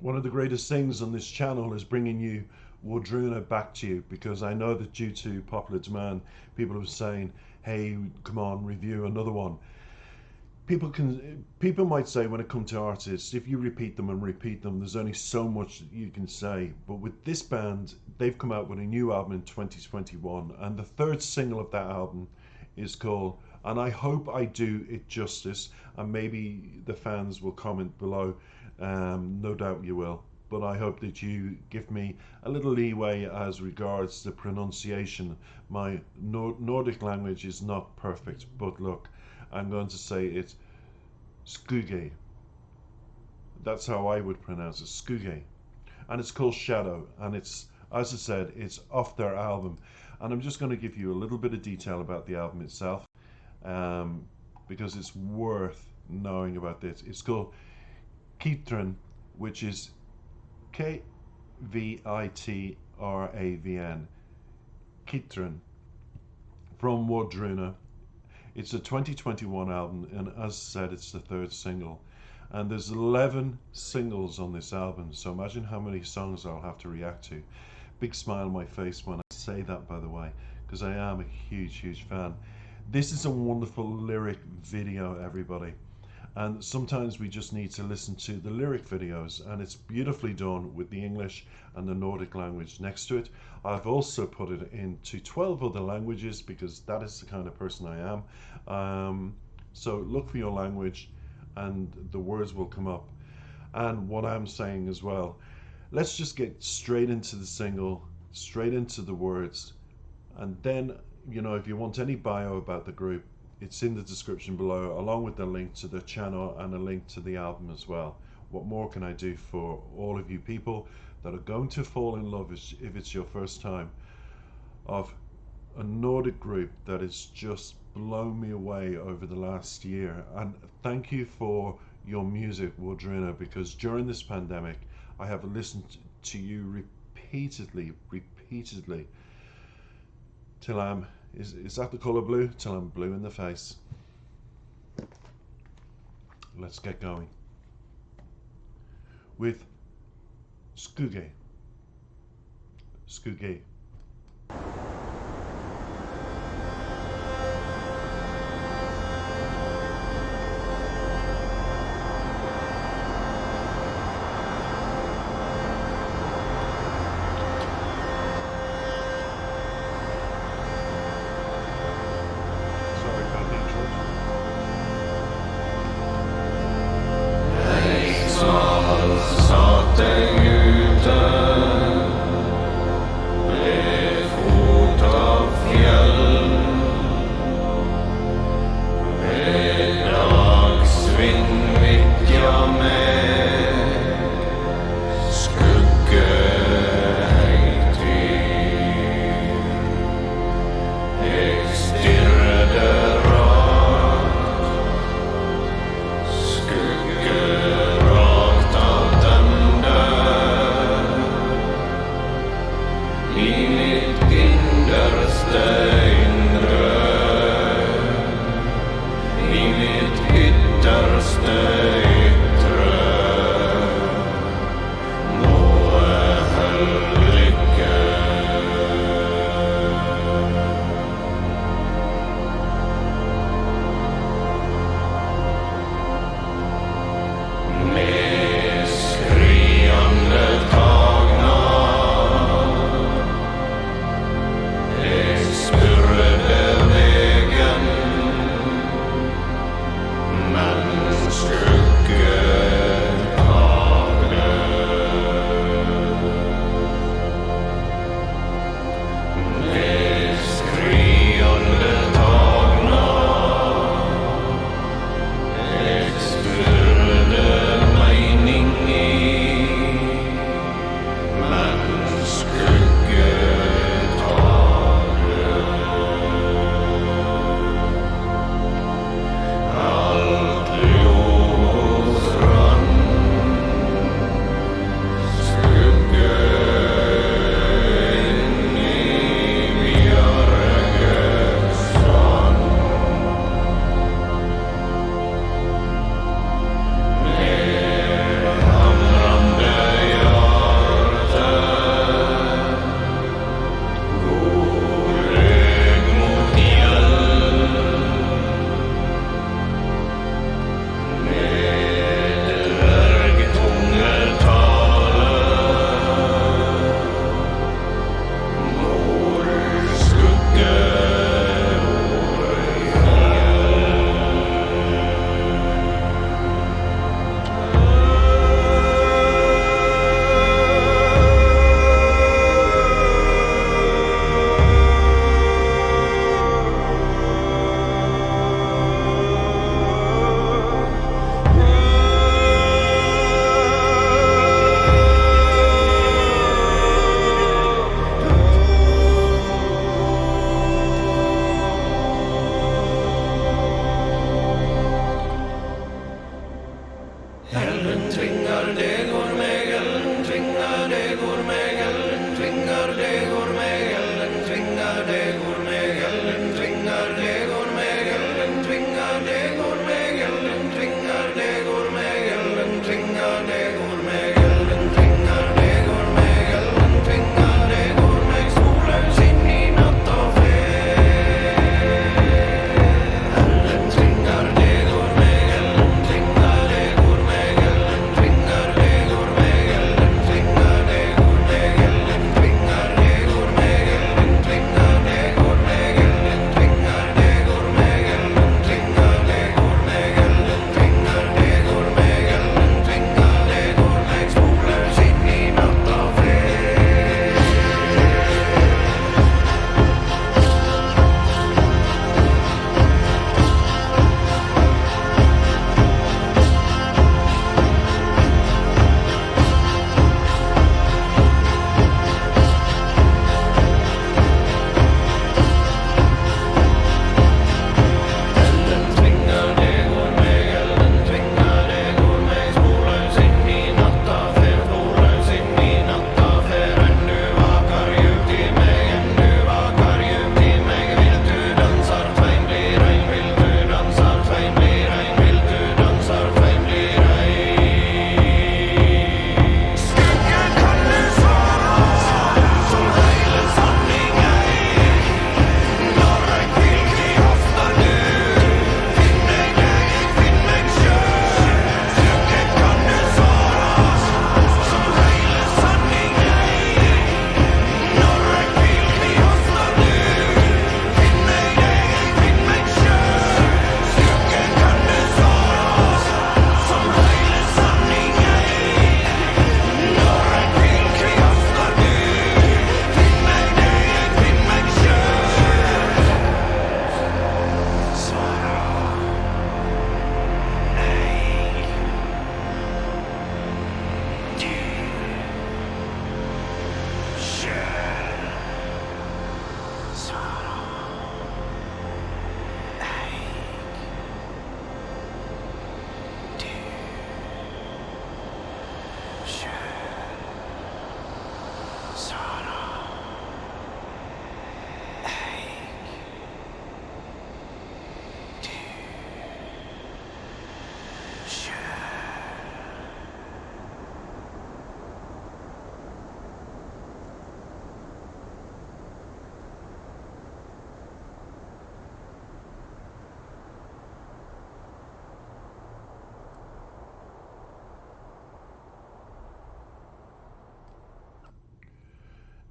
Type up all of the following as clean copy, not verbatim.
One of the greatest things on this channel is bringing you Wardruna back to you, because I know that due to popular demand, people are saying, hey, come on, review another one. People might say, when it comes to artists, if you repeat them and repeat them, there's only so much that you can say. But with this band, they've come out with a new album in 2021, and the third single of that album is called And I Hope I Do It Justice. And maybe the fans will comment below, no doubt you will, but I hope that you give me a little leeway as regards the pronunciation. My Nordic language is not perfect, but look, I'm going to say it Skugge. That's how I would pronounce it, Skugge. And it's called Shadow, and it's, as I said, it's off their album. And I'm just going to give you a little bit of detail about the album itself, because it's worth knowing about this. It's called Kitran, which is Kvitravn. Kitran, from Wardruna. It's a 2021 album, and as I said, it's the third single. And there's 11 singles on this album, so imagine how many songs I'll have to react to. Big smile on my face when I say that, by the way, because I am a huge fan. This is a wonderful lyric video, everybody. And sometimes we just need to listen to the lyric videos, and it's beautifully done with the English and the Nordic language next to it. I've also put it into 12 other languages, because that is the kind of person I am. So look for your language and the words will come up. And what I'm saying as well, let's just get straight into the single, straight into the words. And then, you know, if you want any bio about the group, it's in the description below, along with the link to the channel and a link to the album as well. What more can I do for all of you people that are going to fall in love, if it's your first time, of a Nordic group that has just blown me away over the last year. And thank you for your music, Wardruna, because during this pandemic, I have listened to you repeatedly, till I'm, is that the color blue? Till I'm blue in the face. Let's get going with Skugge. Skugge. Satt deg ute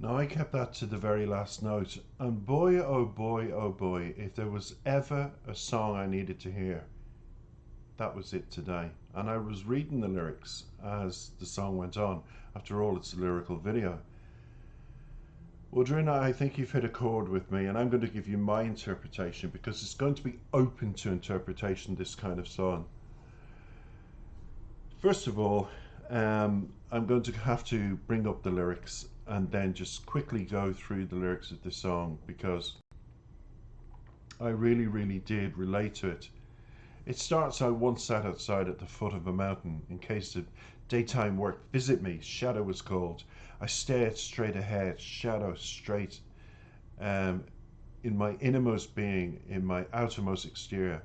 Now, I kept that to the very last note, and boy, oh boy, oh boy, if there was ever a song I needed to hear, that was it today. And I was reading the lyrics as the song went on. After all, it's a lyrical video. Well, Drina, I think you've hit a chord with me, and I'm going to give you my interpretation because it's going to be open to interpretation, this kind of song. First of all, I'm going to have to bring up the lyrics and then just quickly go through the lyrics of this song because I really, really did relate to it. It starts, I once sat outside at the foot of a mountain in case of daytime work. Visit me, shadow was called. I stared straight ahead, shadow straight. In my innermost being, in my outermost exterior,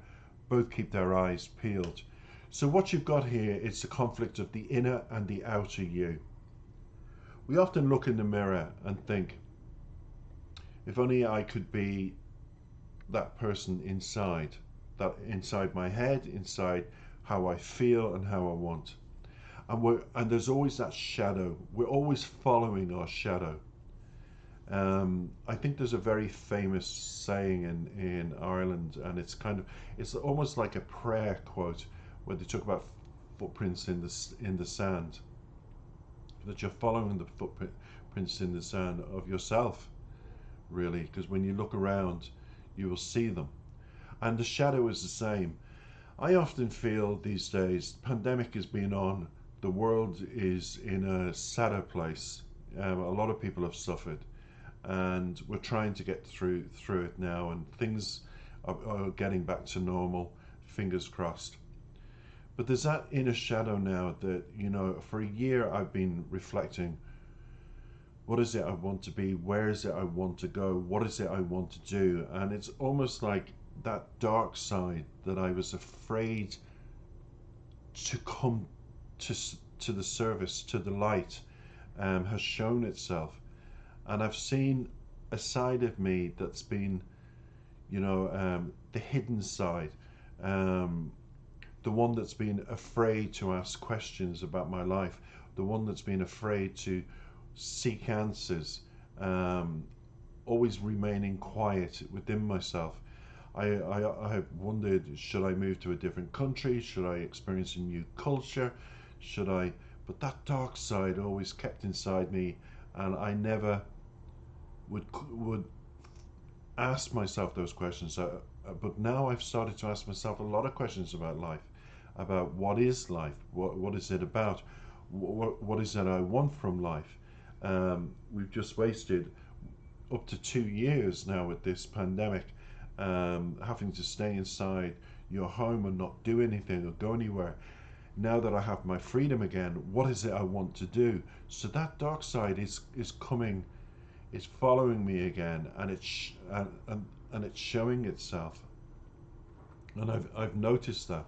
both keep their eyes peeled. So what you've got here is the conflict of the inner and the outer you. We often look in the mirror and think, if only I could be that person inside, that inside my head, inside how I feel and how I want. And there's always that shadow. We're always following our shadow. I think there's a very famous saying in Ireland, and it's almost like a prayer quote where they talk about footprints in the sand, that you're following the footprints in the sand of yourself, really, because when you look around, you will see them. And the shadow is the same. I often feel these days, pandemic has been on, the world is in a sadder place. A lot of people have suffered, and we're trying to get through it now, and things are getting back to normal, fingers crossed. But there's that inner shadow now that, for a year I've been reflecting, what is it I want to be? Where is it I want to go? What is it I want to do? And it's almost like that dark side that I was afraid to come to the surface, to the light, has shown itself. And I've seen a side of me that's been, the hidden side, the one that's been afraid to ask questions about my life, the one that's been afraid to seek answers, always remaining quiet within myself. I have wondered, should I move to a different country? Should I experience a new culture? But that dark side always kept inside me, and I never would ask myself those questions. But now I've started to ask myself a lot of questions about life, about what is life, what is it about, what is it I want from life. We've just wasted up to 2 years now with this pandemic, having to stay inside your home and not do anything or go anywhere. Now that I have my freedom again, what is it I want to do? So that dark side is coming, is following me again, and it's showing itself. And I've noticed that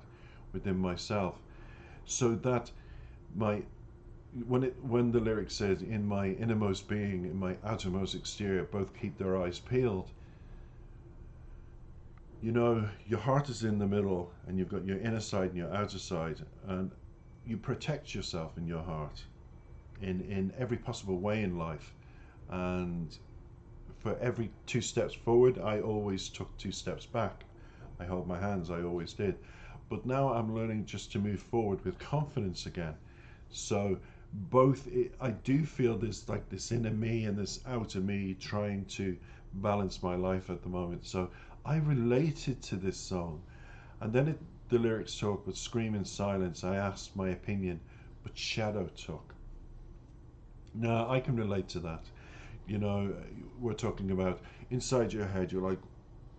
within myself. So that when the lyric says, in my innermost being, in my outermost exterior, both keep their eyes peeled, your heart is in the middle, and you've got your inner side and your outer side, and you protect yourself in your heart in every possible way in life. And for every 2 steps forward, I always took 2 steps back. I held my hands, I always did. But now I'm learning just to move forward with confidence again. So I do feel there's like this inner me and this outer me trying to balance my life at the moment. So I related to this song. And then the lyrics talk, but scream in silence. I asked my opinion, but shadow took. Now I can relate to that. We're talking about inside your head, you're like,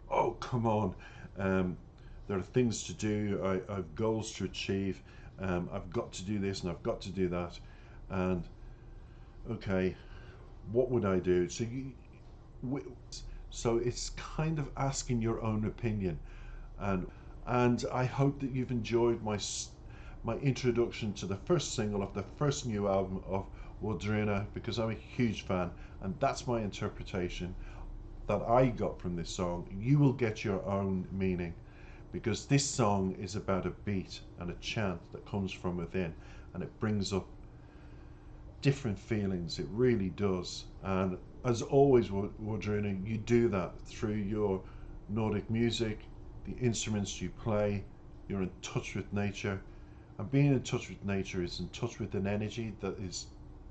oh, come on. There are things to do. I've goals to achieve. I've got to do this and I've got to do that. And okay, what would I do? So it's kind of asking your own opinion. And I hope that you've enjoyed my introduction to the first single of the first new album of Wodrina, because I'm a huge fan, and that's my interpretation that I got from this song. You will get your own meaning, because this song is about a beat and a chant that comes from within, and it brings up different feelings. It really does. And as always, Wardruna, you do that through your Nordic music, the instruments you play. You're in touch with nature. And being in touch with nature is in touch with an energy that is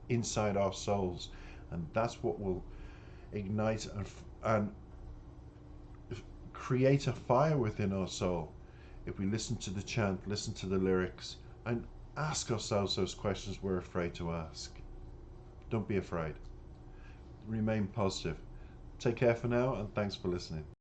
inside our souls. And that's what will ignite and create a fire within our soul if we listen to the chant, listen to the lyrics, and ask ourselves those questions we're afraid to ask. Don't be afraid. Remain positive. Take care for now, and thanks for listening.